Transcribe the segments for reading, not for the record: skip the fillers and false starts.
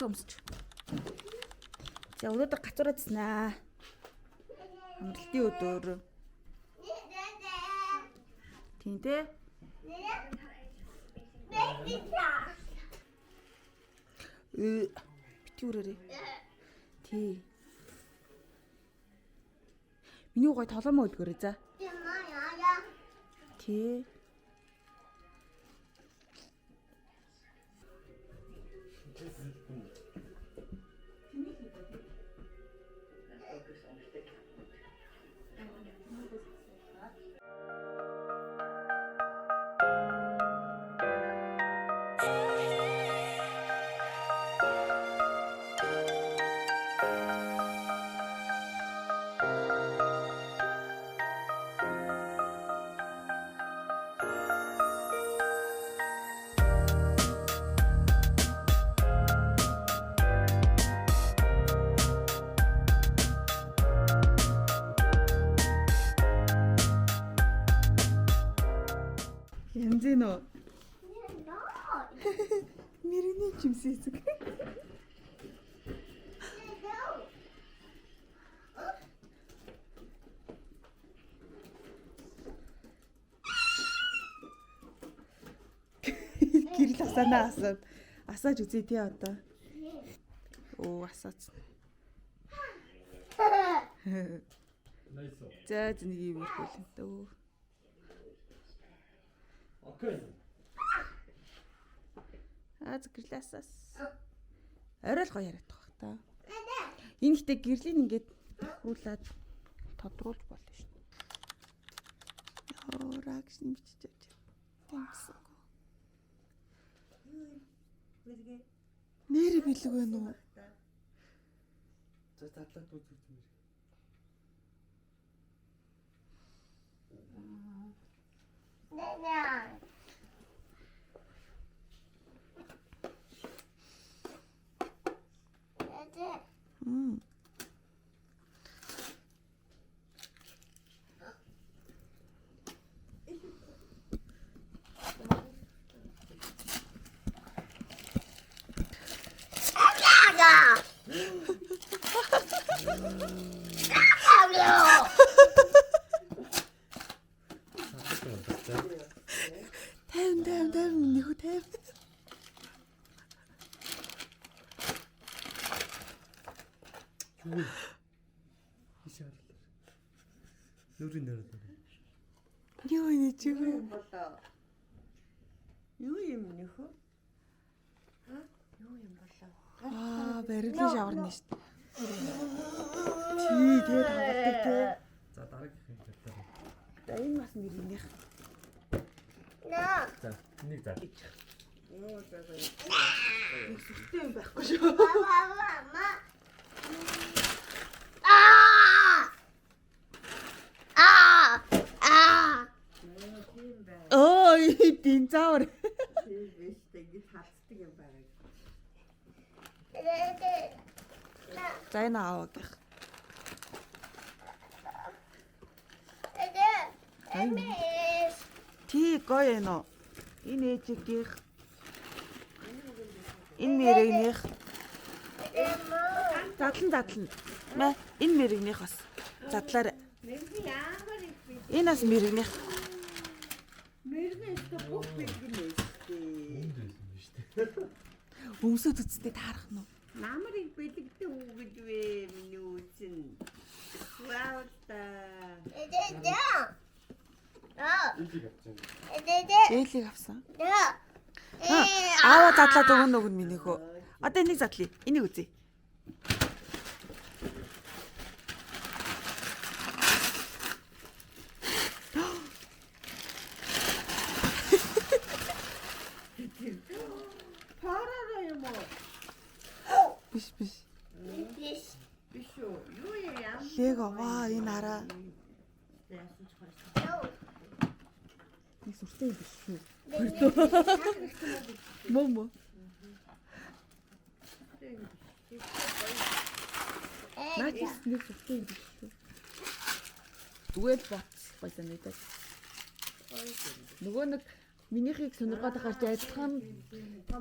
өмсч. За өнөөдөр гацуурайдснаа. Амралтын өдөр. Тийм дээ. Бити үрээрээ. Тий. Миний гой толомоо өдгөрөө за. Тий. Янзэнэ. Мэрний чимсээсэг. Гэрэл асаанаа асаад. Асааж үзье тий одоо. Оо асаац. За зэнийг юм хэлэн дөө. Окей. Гэрлээсээс. Орой л гоё яриад байгаа та. Энэ ихтэй гэрлийн ингээд хуулаад тодруулж болно шүү дээ. Яа, рагш нэмчихэж байна. Нэр бэлэг байна уу? За татлаад үзүүч юм. Тэм нөхөд тэм. Юу? Ишаал. Нүрийн дээр. Юу энэ чи вэ? Юу юм нөхөө? Юу юм болоо? Барилгын шаварна шүү дээ. Тий, тэгээд хавладаг тий. За дараагийн хэлбэр. За энэ бас мэрийнх. За энийг за. Оо за. Сүртэй юм байхгүй шүү. Ой, динзавр. Вэстэй гэж хацдаг юм байна. За энэ аваа гэх. Тий, гоё энэ. Энэ ээжигийнх. Энэ мэрийнх. Задлан. Мэ, энэ мэрийнх бас. Задлаар. Энэ бас мэрийнх. Мэрнэс бүх бэлгэнээс. Өмсөд үсттэй таарах нь. Намрыг бэлэгдээ үгэж вэ миний үсэн. Вау та. Ээлийг авсан. Аава задлаад өгнө минийхөө. Одоо энийг задлая. Энийг үзье. Параараа юм уу? Биш. Биш үү? Юу яам? Лего ваа энэ хараа. Яасан ч хараа. Нэг сүртэй юм биш шүү. Мөм. Наач нэг сүртэй юм биш шүү. Зүгээр боц байсан мэдээ. Нөгөө нэг минийхийг сонирхоод ахаар ч адилхан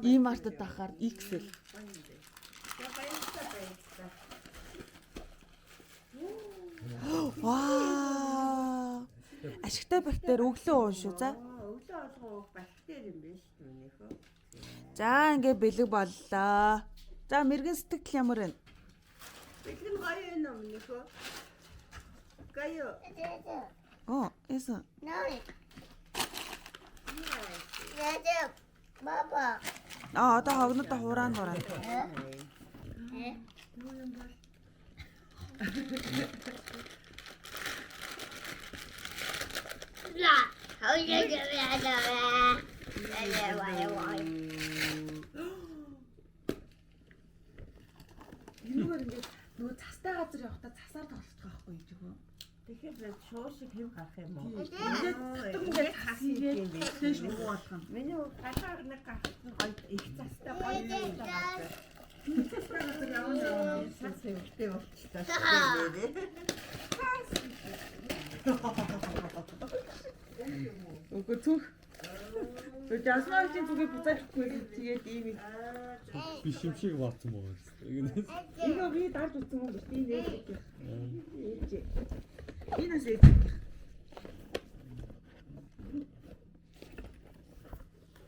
ийм артад ахаар XL. Ашигтай бактери өглөө уун шүү. За. Өглөө олгоо бактери юм биш түүнийхөө. За ингээ бэлэг боллоо. За мэрэгэн сэтгэл ямар вэ? Бэлэн гоё юм өмнөхөө. Гоё. Эсэн. Баба. Одоо хогнодоо хураан дураа. لا هو يجري على Юугаар ингээ нөгөө цастай газар явахдаа цасаар тоглох байхгүй юу жигөө. Тэгэхээр шуушиг хэв гарах юм уу? Ингээд хасигээ тэш болох юм. Миний гашаар нэг гарсан гоё их цастай гоё юм байна. Цастай газар явна. Цас өвтэй болчихлоо шүү дээ. Үгүй зүг. Жасмаагийн зүгийг буцаахгүй тэгээд ийм биш юм шиг болцсон байгаа юм. энэ би дарж утсан юм биш тийм ээж. Инээс ээж.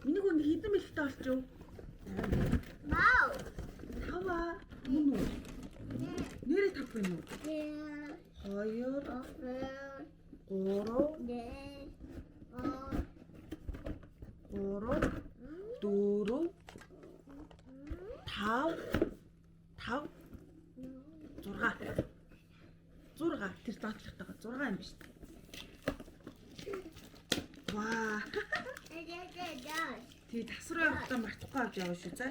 Энийг нэг хідэн мэлхтэй олчоо. Мау. Тава. Мөн үү? Нэрээ тав байна уу? 2 6 тэр доотлохтойгоо 6 юм биш. Ваа. Тэгээ тасруу явахдаа мартахгүй авч яваа шүү. За.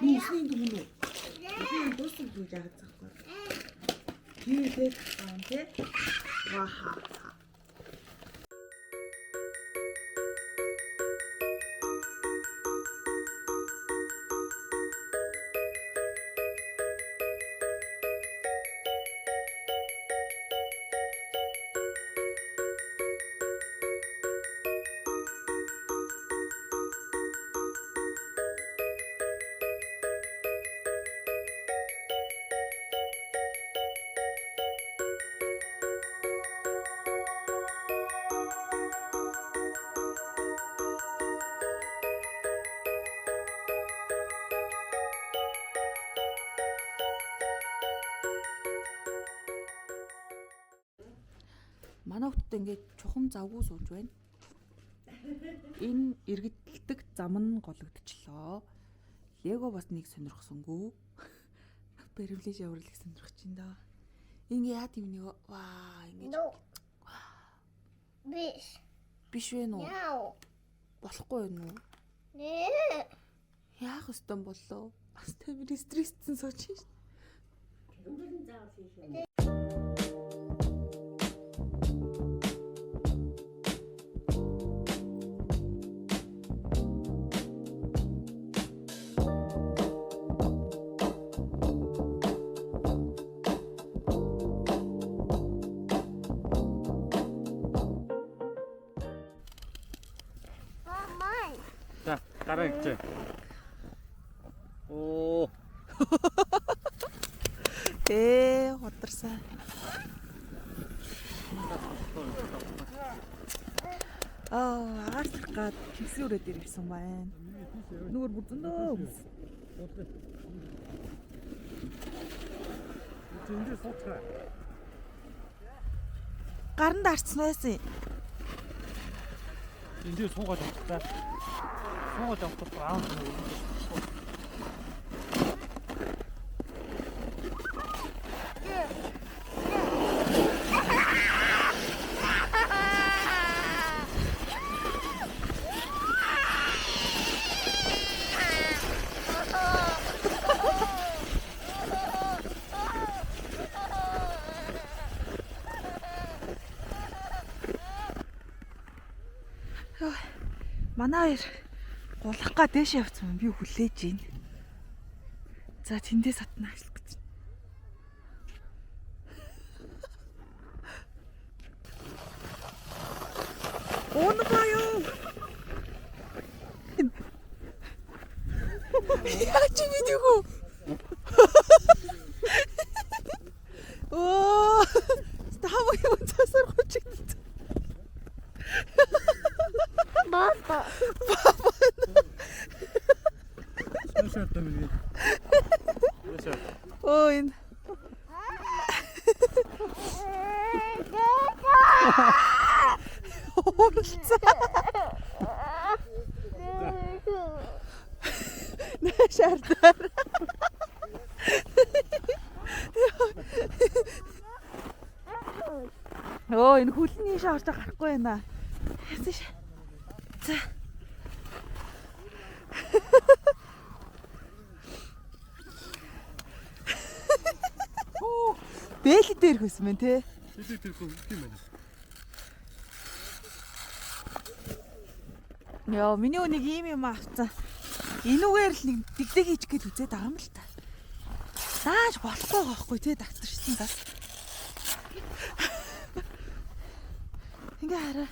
Нийсний дүн үү? Би энэ дуусах гэж яагаад заахгүй. Тэгээд таан тий. Ваа. Манай хүүхдэд ингээд чухам завгүй сууж байна. Энэ эргэлдэг зам нь гологдчихлоо. Лего бас нэг сонирхсонгүй. Бэрвлэж яварлыг сонирхож чинь доо. Ингээ яа тийм нэг ваа ингэж биш вэ нөө? Болохгүй байна уу? Яах ёстой боллоо? Бас тэр стрессцэн сууж шин. За, дараа гэж. Оо. Ударсан. Аасах гад кипси өрөөд ирсэн байна. Нүгөр бүзэндөө. Энд сууцгаа. Гаранд арцсан байсан. Энд суугаад авчихсан. Суугаад авчих аа. Манай хоёр гулах га дэш явцсан би хүлээж ийн. За тэндээс хатна ажиллах гэж. Оно баю. Яач видеого. Оо, става юм цасар хочигд. Оо энэ. Шаардаар. Оо энэ хүлний шаарч гарахгүй байна. За. Бэлэг дээр хөсөн мэн те. Бэлэг дээр хөсөн юм байна. Яа, миний өнийг ийм авцсан. Энүүгээр л нэг дэгдэг хийж гээд үзээд байгаа юм л та. Зааж болохгүй байхгүй те дагтарчсан бас. Ингээ хараа.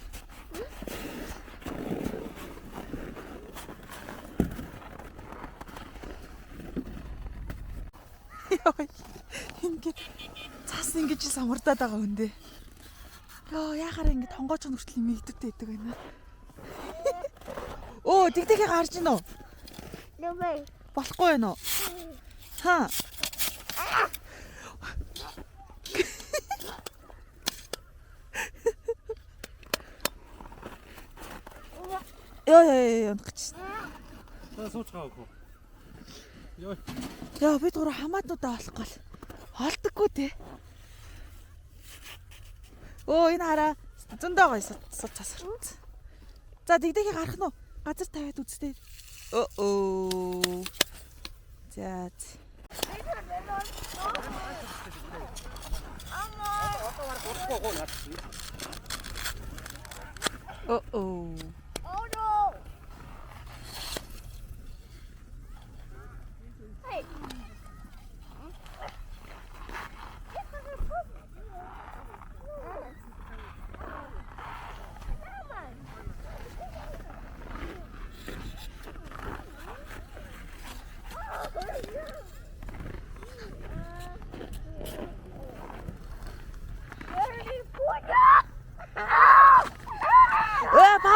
Яа. Ингээ цаас ингэж самурдаад байгаа хүндээ. Яа, яхаар ингэ тонгооч нүртэл мэгдэгтэй байдаг байна. Оо, дэгдэхийг харж гинөө. Нүбэй. Болохгүй байна уу? Ха. Яа, гэж. Сууч гаагүй. Яа, бид гурав хамаатнуудаа олохгүй л. Олдоггүй те. Оо, энэ хараа. Зөндөө гоё цасарт. За, дэгдэхийг гарах нь уу? Газар тавиад үзтээ. Оо. За. Oh. Oh no. Hey.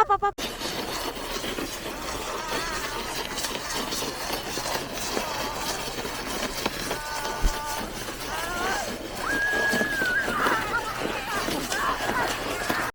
Папа.